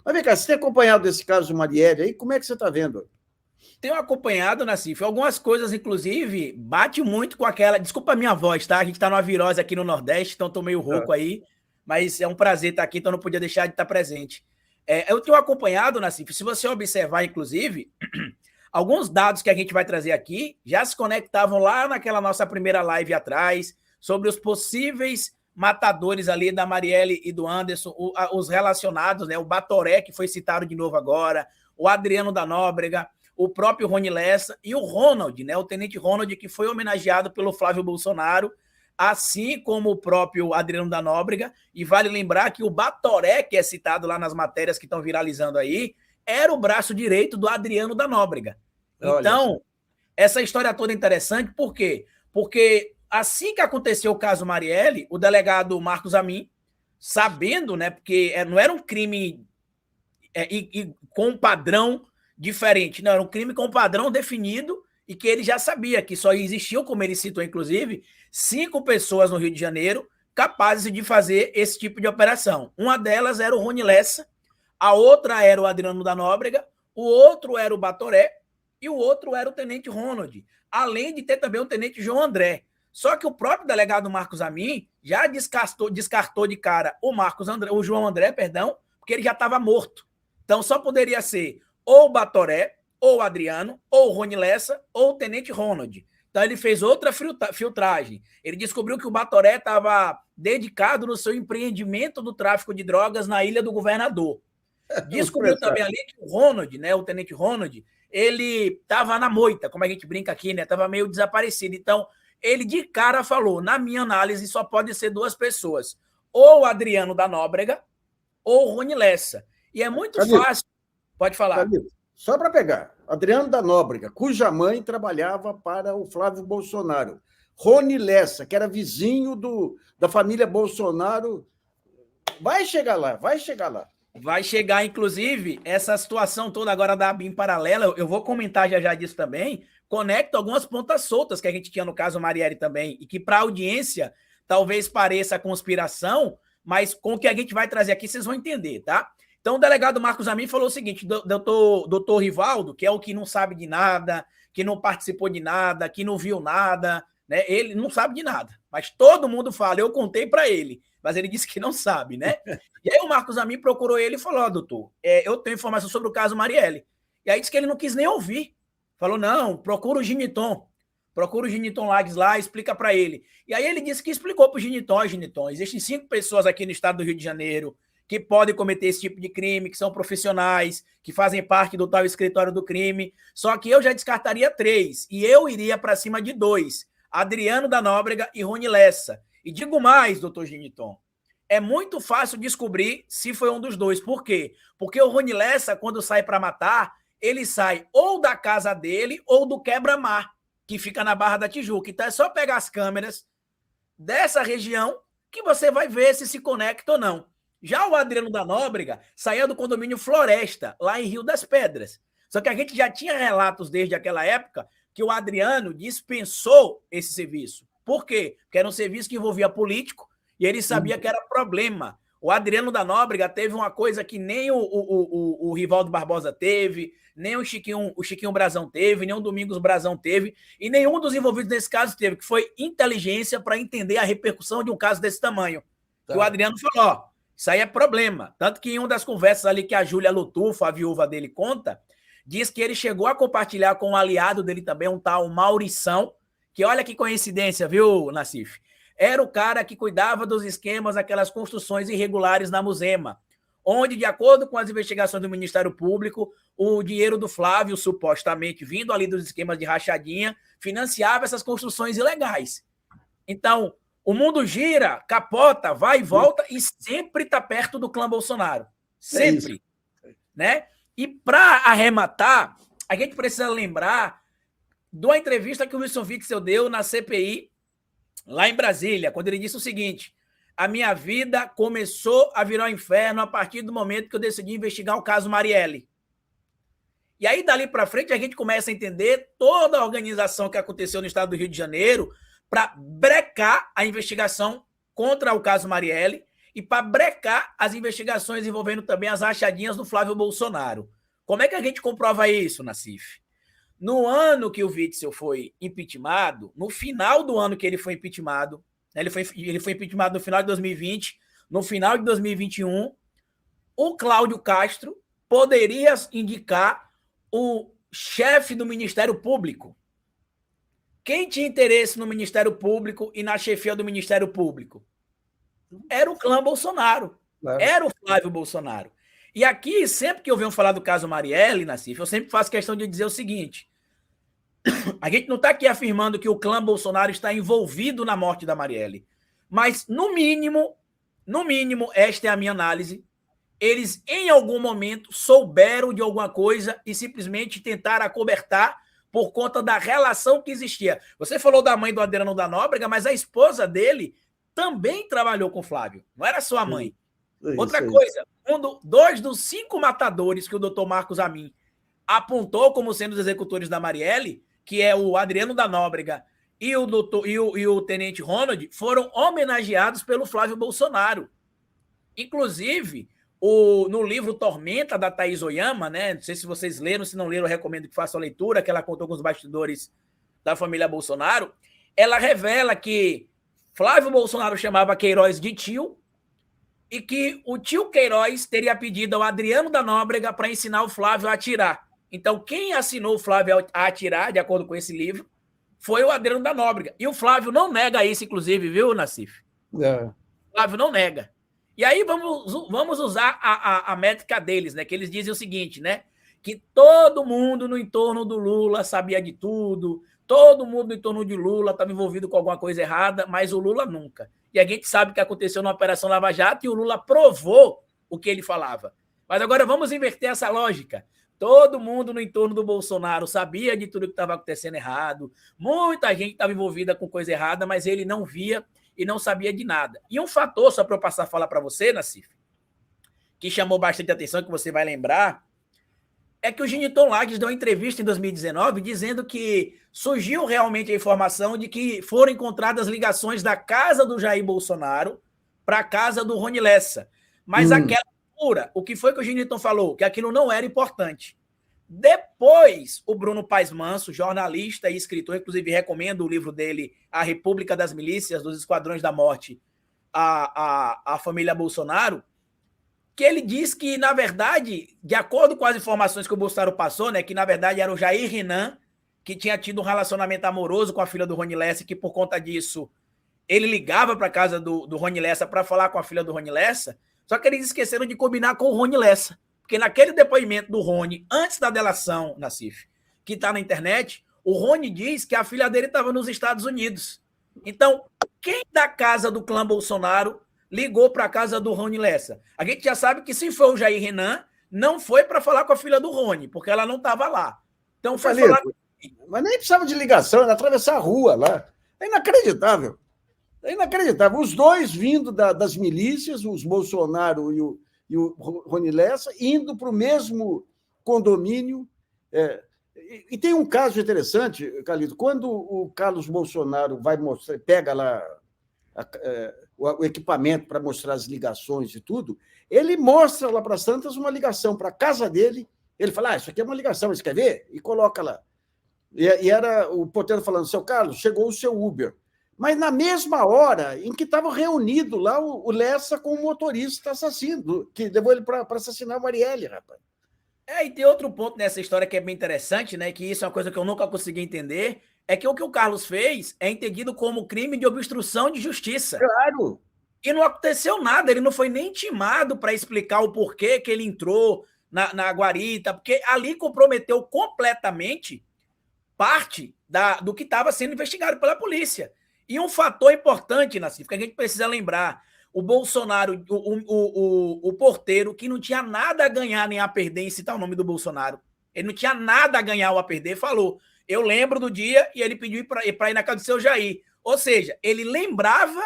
Mas vem cá, você tem acompanhado esse caso de Marielle aí? Como é que você está vendo? Tenho acompanhado, Nassif, algumas coisas, inclusive, bate muito com aquela. Desculpa a minha voz, tá? A gente tá numa virose aqui no Nordeste, então tô meio rouco aí, mas é um prazer estar aqui, então não podia deixar de estar presente. Eu tenho acompanhado, Nassif, se você observar, inclusive, alguns dados que a gente vai trazer aqui já se conectavam lá naquela nossa primeira live atrás, sobre os possíveis matadores ali da Marielle e do Anderson, os relacionados, né? O Batoré, que foi citado de novo agora, o Adriano da Nóbrega, o próprio Rony Lessa e o Ronald, né? O tenente Ronald, que foi homenageado pelo Flávio Bolsonaro, assim como o próprio Adriano da Nóbrega. E vale lembrar que o Batoré, que é citado lá nas matérias que estão viralizando aí, era o braço direito do Adriano da Nóbrega. Então, essa história toda é interessante, por quê? Porque assim que aconteceu o caso Marielle, o delegado Marcos Amin, sabendo, né, porque não era um crime com um padrão diferente, não, era um crime com um padrão definido e que ele já sabia que só existiam, como ele citou, inclusive, 5 pessoas no Rio de Janeiro capazes de fazer esse tipo de operação. Uma delas era o Rony Lessa, a outra era o Adriano da Nóbrega, o outro era o Batoré e o outro era o tenente Ronald, além de ter também o tenente João André. Só que o próprio delegado Marcos Amin já descartou de cara o João André, perdão, porque ele já estava morto. Então só poderia ser ou o Batoré, ou o Adriano, ou o Rony Lessa, ou o tenente Ronald. Então ele fez outra filtragem. Ele descobriu que o Batoré estava dedicado no seu empreendimento do tráfico de drogas na Ilha do Governador. Descobriu também ali que o Ronald, né, o tenente Ronald, ele estava na moita, como a gente brinca aqui, né? Estava meio desaparecido. Então, ele de cara falou, na minha análise, só pode ser 2 pessoas. Ou o Adriano da Nóbrega, ou o Rony Lessa. E é muito fácil. Pode falar. Só para pegar. Adriano da Nóbrega, cuja mãe trabalhava para o Flávio Bolsonaro. Rony Lessa, que era vizinho da família Bolsonaro. Vai chegar lá, vai chegar lá. Vai chegar, inclusive, essa situação toda agora da BIM paralela, eu vou comentar já disso também, conecta algumas pontas soltas que a gente tinha no caso Marielle também, e que para a audiência talvez pareça conspiração, mas com o que a gente vai trazer aqui vocês vão entender, tá? Então o delegado Marcos Amin falou o seguinte, doutor Rivaldo, que é o que não sabe de nada, que não participou de nada, que não viu nada, né? Ele não sabe de nada, mas todo mundo fala, eu contei para ele, mas ele disse que não sabe, né? E aí o Marcos Amin procurou ele e falou, doutor, eu tenho informação sobre o caso Marielle. E aí disse que ele não quis nem ouvir. Falou, não, procura o Giniton Lages lá, explica para ele. E aí ele disse que explicou para o Giniton, existem 5 pessoas aqui no estado do Rio de Janeiro que podem cometer esse tipo de crime, que são profissionais, que fazem parte do tal escritório do crime, só que eu já descartaria 3, e eu iria para cima de 2, Adriano da Nóbrega e Rony Lessa. E digo mais, doutor Giniton, é muito fácil descobrir se foi um dos 2. Por quê? Porque o Rony Lessa, quando sai para matar, ele sai ou da casa dele ou do quebra-mar, que fica na Barra da Tijuca. Então é só pegar as câmeras dessa região que você vai ver se conecta ou não. Já o Adriano da Nóbrega saía do condomínio Floresta, lá em Rio das Pedras. Só que a gente já tinha relatos desde aquela época que o Adriano dispensou esse serviço. Por quê? Porque era um serviço que envolvia político e ele sabia que era problema. O Adriano da Nóbrega teve uma coisa que nem o Rivaldo Barbosa teve, nem o Chiquinho Brazão teve, nem o Domingos Brazão teve, e nenhum dos envolvidos nesse caso teve, que foi inteligência para entender a repercussão de um caso desse tamanho. Tá. Que o Adriano falou, ó, isso aí é problema. Tanto que em uma das conversas ali que a Júlia Lutufo, a viúva dele, conta, diz que ele chegou a compartilhar com um aliado dele também, um tal Maurição, que olha que coincidência, viu, Nassif? Era o cara que cuidava dos esquemas, aquelas construções irregulares na Muzema, onde, de acordo com as investigações do Ministério Público, o dinheiro do Flávio, supostamente vindo ali dos esquemas de rachadinha, financiava essas construções ilegais. Então, o mundo gira, capota, vai e volta e sempre está perto do clã Bolsonaro. Sempre. Né? E para arrematar, a gente precisa lembrar de uma entrevista que o Wilson Witzel deu na CPI, lá em Brasília, quando ele disse o seguinte: a minha vida começou a virar um inferno a partir do momento que eu decidi investigar o caso Marielle. E aí, dali para frente, a gente começa a entender toda a organização que aconteceu no estado do Rio de Janeiro para brecar a investigação contra o caso Marielle e para brecar as investigações envolvendo também as rachadinhas do Flávio Bolsonaro. Como é que a gente comprova isso, Nassif? No ano que o Witzel foi impeachmentado, no final do ano que ele foi impeachmentado, né, ele foi impeachmentado no final de 2020, no final de 2021, o Cláudio Castro poderia indicar o chefe do Ministério Público. Quem tinha interesse no Ministério Público e na chefia do Ministério Público? Era o clã Bolsonaro. Claro. Era o Flávio Bolsonaro. E aqui, sempre que eu venho falar do caso Marielle, Nassif, eu sempre faço questão de dizer o seguinte: a gente não está aqui afirmando que o clã Bolsonaro está envolvido na morte da Marielle, mas, no mínimo, esta é a minha análise, eles, em algum momento, souberam de alguma coisa e simplesmente tentaram acobertar por conta da relação que existia. Você falou da mãe do Adriano da Nóbrega, mas a esposa dele também trabalhou com o Flávio. Não era só a mãe. Outra coisa, dois dos 5 matadores que o doutor Marcos Amin apontou como sendo os executores da Marielle, que é o Adriano da Nóbrega e o tenente Ronald, foram homenageados pelo Flávio Bolsonaro. Inclusive, no livro Tormenta, da Thaís Oyama, né? Não sei se vocês leram, se não leram, eu recomendo que façam a leitura, que ela contou com os bastidores da família Bolsonaro. Ela revela que Flávio Bolsonaro chamava Queiroz de tio e que o tio Queiroz teria pedido ao Adriano da Nóbrega para ensinar o Flávio a atirar. Então, quem assinou o Flávio a atirar, de acordo com esse livro, foi o Adriano da Nóbrega. E o Flávio não nega isso, inclusive, viu, Nassif? O Flávio não nega. E aí vamos usar a métrica deles, né? Que eles dizem o seguinte, né? Que todo mundo no entorno do Lula sabia de tudo, todo mundo no entorno de Lula estava envolvido com alguma coisa errada, mas o Lula nunca. E a gente sabe o que aconteceu na Operação Lava Jato e o Lula provou o que ele falava. Mas agora vamos inverter essa lógica. Todo mundo no entorno do Bolsonaro sabia de tudo que estava acontecendo errado, muita gente estava envolvida com coisa errada, mas ele não via e não sabia de nada. E um fator, só para eu passar a falar para você, Nassif, que chamou bastante atenção, que você vai lembrar, é que o Geniton Lages deu uma entrevista em 2019 dizendo que surgiu realmente a informação de que foram encontradas ligações da casa do Jair Bolsonaro para a casa do Rony Lessa. Mas aquela altura, o que foi que o Geniton falou? Que aquilo não era importante. Depois, o Bruno Paes Manso, jornalista e escritor, inclusive recomendo o livro dele, A República das Milícias, dos Esquadrões da Morte, a família Bolsonaro, que ele diz que, na verdade, de acordo com as informações que o Bolsonaro passou, né, que na verdade era o Jair Renan, que tinha tido um relacionamento amoroso com a filha do Rony Lessa, que por conta disso ele ligava para a casa do Rony Lessa para falar com a filha do Rony Lessa, só que eles esqueceram de combinar com o Rony Lessa. Porque naquele depoimento do Rony, antes da delação, Nassif, que está na internet, o Rony diz que a filha dele estava nos Estados Unidos. Então, quem da casa do clã Bolsonaro ligou para a casa do Rony Lessa? A gente já sabe que se foi o Jair Renan, não foi para falar com a filha do Rony, porque ela não estava lá. Então, foi falar... Mas nem precisava de ligação, era atravessar a rua lá. É inacreditável. É inacreditável. Os dois vindo das milícias, os Bolsonaro e o Rony Lessa, indo para o mesmo condomínio. E tem um caso interessante, Carlito, quando o Carlos Bolsonaro vai mostrar, pega lá o equipamento para mostrar as ligações e tudo, ele mostra lá para Santos uma ligação para a casa dele, ele fala, isso aqui é uma ligação, você quer ver? E coloca lá. E era o porteiro falando, seu Carlos, chegou o seu Uber. Mas na mesma hora em que estava reunido lá o Lessa com o motorista assassino, que levou ele para assassinar a Marielle, rapaz. E tem outro ponto nessa história que é bem interessante, né? Que isso é uma coisa que eu nunca consegui entender, é que o Carlos fez é entendido como crime de obstrução de justiça. Claro. E não aconteceu nada, ele não foi nem intimado para explicar o porquê que ele entrou na guarita, porque ali comprometeu completamente parte do que estava sendo investigado pela polícia. E um fator importante, Nassif, que a gente precisa lembrar, o Bolsonaro, o porteiro, que não tinha nada a ganhar nem a perder em citar o nome do Bolsonaro, ele não tinha nada a ganhar ou a perder, falou, eu lembro do dia e ele pediu para ir na casa do seu Jair. Ou seja, ele lembrava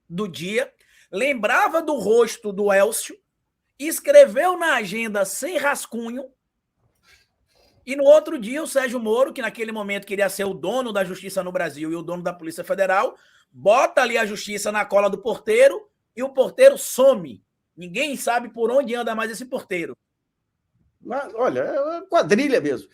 do dia, lembrava do rosto do Elcio, escreveu na agenda sem rascunho, e no outro dia o Sérgio Moro, que naquele momento queria ser o dono da justiça no Brasil e o dono da Polícia Federal, bota ali a justiça na cola do porteiro e o porteiro some. Ninguém sabe por onde anda mais esse porteiro. Olha, é uma quadrilha mesmo.